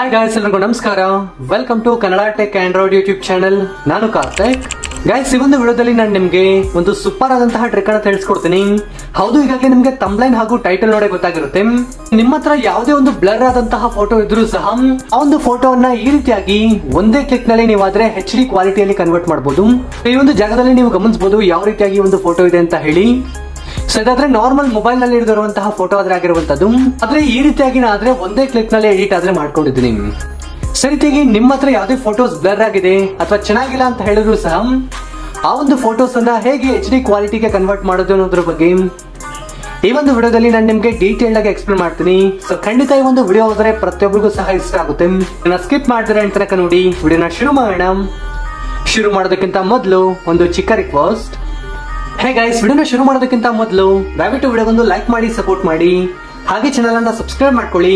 Hi guys, ಎಲ್ಲರಿಗೂ ನಮಸ್ಕಾರ. Welcome to Kannada tech Android YouTube channel. ನಾನು ಕಾರ್ತಿಕ್. ಗೈಸ್, ಈ ಒಂದು ವಿಡಿಯೋದಲ್ಲಿ ನಾನು ನಿಮಗೆ ಒಂದು ಸೂಪರ್ ಆದಂತಹ ಟ್ರಿಕ್ ಅನ್ನು ತಿಳಿಸ್ಕೊಡ್ತೀನಿ. ಹೌದು, ಈಗಾಗಲೇ ನಿಮಗೆ ಥಂಬ್ನೈಲ್ ಹಾಗೂ ಟೈಟಲ್ ನೋಡೇ ಗೊತ್ತಾಗಿರುತ್ತೆ. ನಿಮ್ಮ ಹತ್ರ ಯಾವುದೇ ಒಂದು ಬ್ಲರ್ ಆದಂತಹ ಫೋಟೋ ಇದ್ರೂ ಸಹ ಆ ಒಂದು ಫೋಟೋವನ್ನ ಈ ರೀತಿಯಾಗಿ ಒಂದೇ ಕ್ಲಿಕ್ ನಲ್ಲಿ ನೀವಾದ್ರೆ HD ಕ್ವಾಲಿಟಿಯಲ್ಲಿ ಕನ್ವರ್ಟ್ ಮಾಡಬಹುದು. ಈ ಒಂದು ಜಾಗದಲ್ಲಿ ನೀವು ಗಮನಿಸಬಹುದು ಯಾವ ರೀತಿಯಾಗಿ ಒಂದು ಫೋಟೋ ಇದೆ ಅಂತ ಹೇಳಿ. ಸೊ ಇದಾದ್ರೆ ನಾರ್ಮಲ್ ಮೊಬೈಲ್ ನಲ್ಲಿ ಹಿಡಿದಿರುವಂತಹ ಫೋಟೋ ಆದ್ರೆ ಆಗಿರುವಂತದ್ದು. ಆದ್ರೆ ಈ ರೀತಿಯಾಗಿ ಆದ್ರೆ ಒಂದೇ ಕ್ಲಿಕ್ ನಲ್ಲಿ ಎಡಿಟ್ ಆದ್ರೆ ಮಾಡ್ಕೊಂಡಿದ್ದೀನಿ. ಸರಿತಿಯಾಗಿ ನಿಮ್ಮ ಹತ್ರ ಯಾವುದೇ ಫೋಟೋಸ್ ಬ್ಲರ್ ಆಗಿದೆ ಅಥವಾ ಚೆನ್ನಾಗಿಲ್ಲ ಅಂತ ಹೇಳಿದ್ರು ಸಹ ಆ ಒಂದು ಫೋಟೋಸ್ ಅನ್ನ ಹೇಗೆ HD ಕ್ವಾಲಿಟಿಗೆ ಕನ್ವರ್ಟ್ ಮಾಡೋದು ಅನ್ನೋದ್ರ ಬಗ್ಗೆ ಈ ಒಂದು ವಿಡಿಯೋದಲ್ಲಿ ನಾನು ನಿಮ್ಗೆ ಡೀಟೇಲ್ ಆಗಿ ಎಕ್ಸ್ಪ್ಲೇನ್ ಮಾಡ್ತೀನಿ. ಸೊ ಖಂಡಿತ ಈ ಒಂದು ವಿಡಿಯೋ ಹೋದ್ರೆ ಪ್ರತಿಯೊಬ್ಬರಿಗೂ ಸಹ ಇಷ್ಟ ಆಗುತ್ತೆ. ಸ್ಕಿಪ್ ಮಾಡ್ತಾರೆ ಅಂತ ತನಕ ನೋಡಿ ವಿಡಿಯೋನ ಶುರು ಮಾಡೋಣ. ಶುರು ಮಾಡೋದಕ್ಕಿಂತ ಮೊದಲು ಒಂದು ಚಿಕ್ಕ ರಿಕ್ವೆಸ್ಟ್. ಹೇ ಗೈಸ್, ವಿಡಿಯೋನ ಶುರು ಮಾಡೋದಕ್ಕಿಂತ ಮೊದಲು ದಯವಿಟ್ಟು ವಿಡಿಯೋಗೊಂದು ಲೈಕ್ ಮಾಡಿ ಸಪೋರ್ಟ್ ಮಾಡಿ, ಹಾಗೆ ಚಾನಲ್ ಅನ್ನ ಸಬ್ಸ್ಕ್ರೈಬ್ ಮಾಡ್ಕೊಳ್ಳಿ,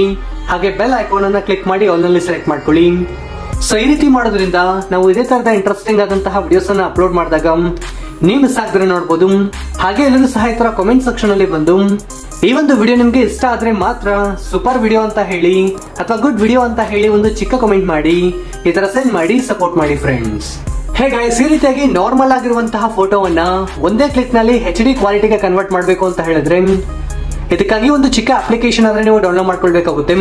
ಹಾಗೆ ಬೆಲ್ ಐಕಾನ್ ಅನ್ನ ಕ್ಲಿಕ್ ಮಾಡಿ ಆಲ್ ನಲ್ಲಿ ಸೆಲೆಕ್ಟ್ ಮಾಡ್ಕೊಳ್ಳಿ. ಸೊ ಈ ರೀತಿ ಮಾಡೋದ್ರಿಂದ ನಾವು ಇದೇ ತರದ ಇಂಟ್ರೆಸ್ಟಿಂಗ್ ಆದಂತಹ ವಿಡಿಯೋಸ್ ಅನ್ನ ಅಪ್ಲೋಡ್ ಮಾಡಿದಾಗ ನೀವು ಮಿಸ್ ಆಗದ್ರೆ ನೋಡಬಹುದು. ಹಾಗೆ ಎಲ್ಲರೂ ಸಹ ಈ ತರ ಕಾಮೆಂಟ್ ಸೆಕ್ಷನ್ ಅಲ್ಲಿ ಬಂದು ಈ ಒಂದು ವಿಡಿಯೋ ನಿಮ್ಗೆ ಇಷ್ಟ ಆದ್ರೆ ಮಾತ್ರ ಸೂಪರ್ ವಿಡಿಯೋ ಅಂತ ಹೇಳಿ ಅಥವಾ ಗುಡ್ ವಿಡಿಯೋ ಅಂತ ಹೇಳಿ ಒಂದು ಚಿಕ್ಕ ಕಮೆಂಟ್ ಮಾಡಿ ಈ ತರ ಸೆಂಡ್ ಮಾಡಿ ಸಪೋರ್ಟ್ ಮಾಡಿ ಫ್ರೆಂಡ್ಸ್. ಹೇ ಗೈಸ್, ಈ ರೀತಿಯಾಗಿ ನಾರ್ಮಲ್ ಆಗಿರುವಂತಹ ಫೋಟೋವನ್ನ ಒಂದೇ ಕ್ಲಿಕ್ ನಲ್ಲಿ HD ಕ್ವಾಲಿಟಿಗೆ ಕನ್ವರ್ಟ್ ಮಾಡಬೇಕು ಅಂತ ಹೇಳಿದ್ರೆ ಇದಕ್ಕಾಗಿ ಒಂದು ಚಿಕ್ಕ ಅಪ್ಲಿಕೇಶನ್ ಆದ್ರೆ ನೀವು ಡೌನ್ಲೋಡ್ ಮಾಡ್ಕೊಳ್ಬೇಕಾಗುತ್ತೆ.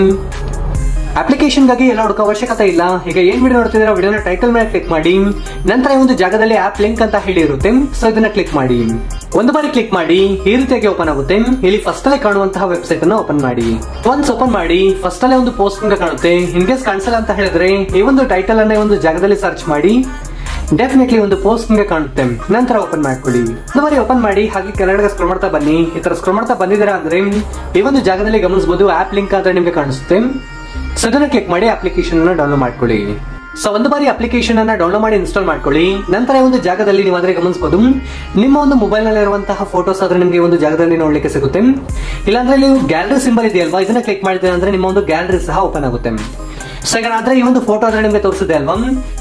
ಅಪ್ಲಿಕೇಶನ್ ಗಾಗಿ ಎಲ್ಲ ಹುಡುಕೋ ಅವಶ್ಯಕತೆ ಇಲ್ಲ. ಈಗ ಏನ್ ವಿಡಿಯೋ ನೋಡ್ತಿದ್ದೀರಾ, ವಿಡಿಯೋನ ಟೈಟಲ್ ಮೇಲೆ ಕ್ಲಿಕ್ ಮಾಡಿ, ನಂತರ ಈ ಒಂದು ಜಾಗದಲ್ಲಿ ಆಪ್ ಲಿಂಕ್ ಅಂತ ಹೇಳಿ ಇರುತ್ತೆ. ಸೊ ಇದನ್ನ ಕ್ಲಿಕ್ ಮಾಡಿ, ಒಂದು ಬಾರಿ ಕ್ಲಿಕ್ ಮಾಡಿ ಈ ರೀತಿಯಾಗಿ ಓಪನ್ ಆಗುತ್ತೆ. ಇಲ್ಲಿ ಫಸ್ಟ್ ಅಲ್ಲೇ ಕಾಣುವಂತಹ ವೆಬ್ಸೈಟ್ ಅನ್ನ ಓಪನ್ ಮಾಡಿ. ಒನ್ಸ್ ಓಪನ್ ಮಾಡಿ ಫಸ್ಟ್ ಅಲ್ಲೇ ಒಂದು ಪೋಸ್ಟ್ ಕಾಣುತ್ತೆ. ಇನ್ ಕೇಸ್ ಕಾಣಿಸಲ್ಲ ಅಂತ ಹೇಳಿದ್ರೆ ಈ ಒಂದು ಟೈಟಲ್ ಅನ್ನ ಒಂದು ಜಾಗದಲ್ಲಿ ಸರ್ಚ್ ಮಾಡಿ ಡೆಫಿನೆಟ್ಲಿ ಒಂದು ಪೋಸ್ಟ್ ನಿಮಗೆ ಕಾಣುತ್ತೆ. ನಂತರ ಓಪನ್ ಮಾಡ್ಕೊಳ್ಳಿ. ಒಂದು ಬಾರಿ ಓಪನ್ ಮಾಡಿ ಹಾಗೆ ಕೆಳಗಡೆ ಸ್ಕ್ರೋಲ್ ಮಾಡ್ತಾ ಬನ್ನಿ. ಈ ತರ ಸ್ಕ್ರೋಲ್ ಮಾಡ್ತಾ ಬಂದಿದ್ದೀರಾ ಅಂದ್ರೆ ಈ ಒಂದು ಜಾಗದಲ್ಲಿ ಗಮನಿಸಬಹುದು ಆಪ್ ಲಿಂಕ್ ಅಂತ ನಿಮಗೆ ಕಾಣಿಸುತ್ತೆ. ಸೊ ಅದನ್ನ ಕ್ಲಿಕ್ ಮಾಡಿ ಅಪ್ಲಿಕೇಶನ್ ಅನ್ನ ಡೌನ್ಲೋಡ್ ಮಾಡ್ಕೊಳ್ಳಿ. ಸೊ ಒಂದು ಬಾರಿ ಅಪ್ಲಿಕೇಶನ್ ಅನ್ನ ಡೌನ್ಲೋಡ್ ಮಾಡಿ ಇನ್ಸ್ಟಾಲ್ ಮಾಡ್ಕೊಳ್ಳಿ. ನಂತರ ಈ ಒಂದು ಜಾಗದಲ್ಲಿ ನೀವು ಆದ್ರೆ ಗಮನಿಸಬಹುದು ನಿಮ್ಮ ಒಂದು ಮೊಬೈಲ್ ನಲ್ಲಿ ಇರುವಂತಹ ಫೋಟೋಸ್ ಆದ್ರೆ ನಿಮಗೆ ಒಂದು ಜಾಗದಲ್ಲಿ ನೋಡ್ಲಿಕ್ಕೆ ಸಿಗುತ್ತೆ. ಇಲ್ಲಾಂದ್ರೆ ನೀವು ಗ್ಯಾಲರಿ ಸಿಂಬಲ್ ಇದೆಯಲ್ವಾ, ಇದನ್ನ ಕ್ಲಿಕ್ ಮಾಡಿದ್ರೆ ಅಂದ್ರೆ ನಿಮ್ಮ ಒಂದು ಗ್ಯಾಲರಿ ಸಹ ಓಪನ್ ಆಗುತ್ತೆ. ಸೊ ಈಗ ಆದ್ರೆ ಈ ಒಂದು ಫೋಟೋ ಆದ್ರೆ ನಿಮ್ಗೆ ತೋರಿಸಿದೆ ಅಲ್ವಾ.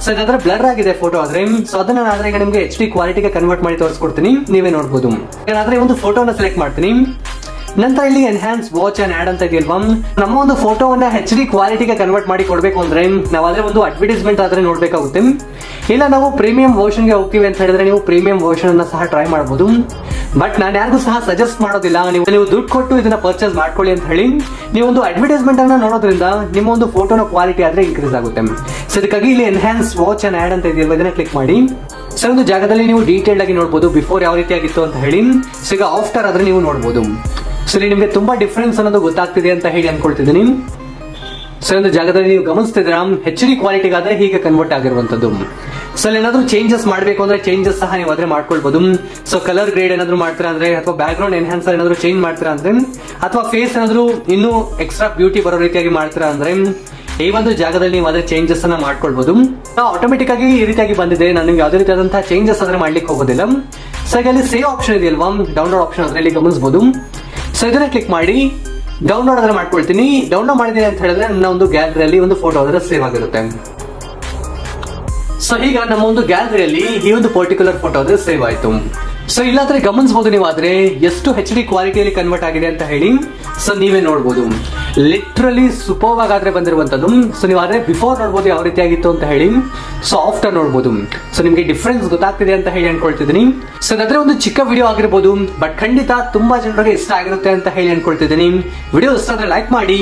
ಸೊ ಇದಾದ್ರೆ ಬ್ಲರ್ ಆಗಿದೆ ಫೋಟೋ ಆದ್ರೆ. ಸೊ ಅದನ್ನ ಆದ್ರೆ ಈಗ ನಿಮ್ಗೆ HD ಕ್ವಾಲಿಟಿಗೆ ಕನ್ವರ್ಟ್ ಮಾಡಿ ತೋರಿಸ್ಕೊಡ್ತೀನಿ, ನೀವೇ ನೋಡಬಹುದು. ಏನಾದ್ರೆ ಒಂದು ಫೋಟೋನ ಸೆಲೆಕ್ಟ್ ಮಾಡ್ತೀನಿ. ನಂತರ ಇಲ್ಲಿ ಎನ್ಹಾನ್ಸ್ ವಾಚ್ ಅಂಡ್ ಆಡ್ ಅಂತ ಇದೆಯಲ್ವಾ, ನಮ್ಮ ಒಂದು ಫೋಟೋವನ್ನ HD ಕ್ವಾಲಿಟಿಗೆ ಕನ್ವರ್ಟ್ ಮಾಡಿ ಕೊಡ್ಬೇಕು ಅಂದ್ರೆ ನಾವಾದ್ರೆ ಒಂದು ಅಡ್ವರ್ಟೈಸ್ಮೆಂಟ್ ಆದ್ರೆ ನೋಡ್ಬೇಕಾಗುತ್ತೆ. ಇಲ್ಲ ನಾವು ಪ್ರೀಮಿಯಂ ವರ್ಷನ್ ಗೆ ಹೋಗ್ತೀವಿ ಅಂತ ಹೇಳಿದ್ರೆ ನೀವು ಪ್ರೀಮಿಯಂ ವರ್ಷನ್ ಅನ್ನ ಸಹ ಟ್ರೈ ಮಾಡಬಹುದು. ಬಟ್ ನಾನು ಯಾರಿಗೂ ಸಹ ಸಜೆಸ್ಟ್ ಮಾಡೋದಿಲ್ಲ ನೀವು ದುಡ್ಡು ಕೊಟ್ಟು ಇದನ್ನ ಪರ್ಚೇಸ್ ಮಾಡ್ಕೊಳ್ಳಿ ಅಂತ ಹೇಳಿ. ನೀವು ಒಂದು ಅಡ್ವರ್ಟೈಸ್ಮೆಂಟ್ ಅನ್ನ ನೋಡೋದ್ರಿಂದ ನಿಮ್ಮ ಒಂದು ಫೋಟೋನ ಕ್ವಾಲಿಟಿ ಆದ್ರೆ ಇನ್ಕ್ರೀಸ್ ಆಗುತ್ತೆ. ಸೊ ಇದಕ್ಕಾಗಿ ಇಲ್ಲಿ ಎನ್ಹಾನ್ಸ್ ವಾಚ್ ಅಂಡ್ ಆಡ್ ಅಂತ ಇದೆಯಲ್ವಾ, ಇದನ್ನ ಕ್ಲಿಕ್ ಮಾಡಿ. ಸೊ ಒಂದು ಜಾಗದಲ್ಲಿ ನೀವು ಡೀಟೇಲ್ ಆಗಿ ನೋಡಬಹುದು ಬಿಫೋರ್ ಯಾವ ರೀತಿ ಆಗಿತ್ತು ಅಂತ ಹೇಳಿ. ಸೊ ಈಗ ಆಫ್ಟರ್ ಆದ್ರೆ ನೀವು ನೋಡಬಹುದು. ಸೊ ಇಲ್ಲಿ ನಿಮ್ಗೆ ತುಂಬಾ ಡಿಫರೆನ್ಸ್ ಅನ್ನೋದು ಗೊತ್ತಾಗ್ತಿದೆ ಅಂತ ಹೇಳಿ ಅನ್ಕೊಳ್ತಿದ್ದೀನಿ. ಸೊ ಒಂದು ಜಾಗದಲ್ಲಿ ನೀವು ಗಮನಿಸ್ತಿದ್ದೀರಾ HD ಕ್ವಾಲಿಟಿಗಾದ್ರೆ ಹೀಗೆ ಕನ್ವರ್ಟ್ ಆಗಿರುವಂತದ್ದು. ಸೊ ಏನಾದ್ರು ಚೇಂಜಸ್ ಮಾಡಬೇಕು ಅಂದ್ರೆ ಚೇಂಜಸ್ ಸಹ ನೀವು ಆದ್ರೆ ಮಾಡ್ಕೊಳ್ಬಹುದು. ಸೊ ಕಲರ್ ಗ್ರೇಡ್ ಏನಾದ್ರು ಮಾಡ್ತೀರಾ ಅಂದ್ರೆ ಅಥವಾ ಬ್ಯಾಕ್ ಗ್ರೌಂಡ್ ಎನ್ಹಾನ್ಸರ್ ಏನಾದ್ರು ಚೇಂಜ್ ಮಾಡ್ತೀರಾ ಅಂದ್ರೆ ಅಥವಾ ಫೇಸ್ ಏನಾದ್ರು ಇನ್ನೂ ಎಕ್ಸ್ಟ್ರಾ ಬ್ಯೂಟಿ ಬರೋ ರೀತಿಯಾಗಿ ಮಾಡ್ತೀರಾ ಅಂದ್ರೆ ಈ ಒಂದು ಜಾಗದಲ್ಲಿ ನೀವು ಅದೇ ಚೇಂಜಸ್ ಅನ್ನ ಮಾಡ್ಕೊಳ್ಬಹುದು. ಆಟೋಮೆಟಿಕ್ ಆಗಿ ಈ ರೀತಿಯಾಗಿ ಬಂದಿದೆ. ನಾನು ನಿಮ್ಗೆ ಯಾವುದೇ ರೀತಿಯಾದಂತಹ ಚೇಂಜಸ್ ಆದ್ರೆ ಮಾಡ್ಲಿಕ್ಕೆ ಹೋಗೋದಿಲ್ಲ. ಸೊ ಈಗ ಅಲ್ಲಿ ಸೇವ್ ಆಪ್ಷನ್ ಇದೆಯಲ್ವಾ, ಡೌನ್ಲೋಡ್ ಆಪ್ಷನ್ ಆದ್ರೆ ಇಲ್ಲಿ ಗಮನಿಸಬಹುದು. ಸೊ ಇದನ್ನ ಕ್ಲಿಕ್ ಮಾಡಿ ಡೌನ್ಲೋಡ್ ಆದ್ರೆ ಮಾಡ್ಕೊಳ್ತೀನಿ. ಡೌನ್ಲೋಡ್ ಮಾಡಿದ್ದೀನಿ ಅಂತ ಹೇಳಿದ್ರೆ ನನ್ನ ಒಂದು ಗ್ಯಾಲರಿಯಲ್ಲಿ ಒಂದು ಫೋಟೋ ಆದ್ರೆ ಸೇವ್ ಆಗಿರುತ್ತೆ. ಸೊ ಈಗ ನಮ್ಮ ಒಂದು ಗ್ಯಾಲರಿಯಲ್ಲಿ ಈ ಒಂದು ಪರ್ಟಿಕ್ಯುಲರ್ ಫೋಟೋ ಆದ್ರೆ ಸೇವ್ ಆಯ್ತು. ಸೊ ಇಲ್ಲಾಂದ್ರೆ ಗಮನಿಸಬಹುದು ನೀವು ಆದ್ರೆ ಎಷ್ಟು HD ಕ್ವಾಲಿಟಿಯಲ್ಲಿ ಕನ್ವರ್ಟ್ ಆಗಿದೆ ಅಂತ ಹೇಳಿ. ಸೊ ನೀವೇ ನೋಡಬಹುದು ಲಿಟ್ರಲಿ ಸೂಪರ್ ಆಗಾದ್ರೆ ಬಂದಿರುವಂತದ್ದು. ಸೊ ನೀವು ಆದ್ರೆ ಬಿಫೋರ್ ನೋಡಬಹುದು ಯಾವ ರೀತಿ ಆಗಿತ್ತು ಅಂತ ಹೇಳಿ. ಸೊ ಆಫ್ಟರ್ ನೋಡಬಹುದು. ಸೊ ನಿಮ್ಗೆ ಡಿಫರೆನ್ಸ್ ಗೊತ್ತಾಗ್ತಿದೆ ಅಂತ ಹೇಳಿ ಅನ್ಕೊಳ್ತಿದ್ದೀನಿ. ಸೊ ಅದಾದ್ರೆ ಒಂದು ಚಿಕ್ಕ ವಿಡಿಯೋ ಆಗಿರ್ಬೋದು, ಬಟ್ ಖಂಡಿತ ತುಂಬಾ ಜನರಿಗೆ ಇಷ್ಟ ಆಗಿರುತ್ತೆ ಅಂತ ಹೇಳಿ ಅನ್ಕೊಳ್ತಿದ್ದೀನಿ. ವಿಡಿಯೋ ಇಷ್ಟ ಆದ್ರೆ ಲೈಕ್ ಮಾಡಿ,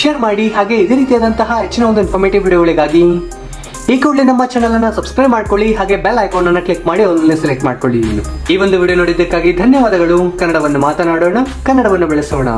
ಶೇರ್ ಮಾಡಿ, ಹಾಗೆ ಇದೇ ರೀತಿಯಾದಂತಹ ಹೆಚ್ಚಿನ ಒಂದು ಇನ್ಫಾರ್ಮೇಟಿವ್ ವಿಡಿಯೋಗಳಿಗಾಗಿ ಈ ಕೂಡಲೇ ನಮ್ಮ ಚಾನಲ್ ಅನ್ನ ಸಬ್ಸ್ಕ್ರೈಬ್ ಮಾಡ್ಕೊಳ್ಳಿ, ಹಾಗೆ ಬೆಲ್ ಐಕಾನ್ ಅನ್ನ ಕ್ಲಿಕ್ ಮಾಡಿ ಒಂದನ್ನೇ ಸೆಲೆಕ್ಟ್ ಮಾಡ್ಕೊಳ್ಳಿ. ಈ ಒಂದು ವಿಡಿಯೋ ನೋಡಿದ್ದಕ್ಕಾಗಿ ಧನ್ಯವಾದಗಳು. ಕನ್ನಡವನ್ನು ಮಾತನಾಡೋಣ, ಕನ್ನಡವನ್ನು ಬೆಳೆಸೋಣ.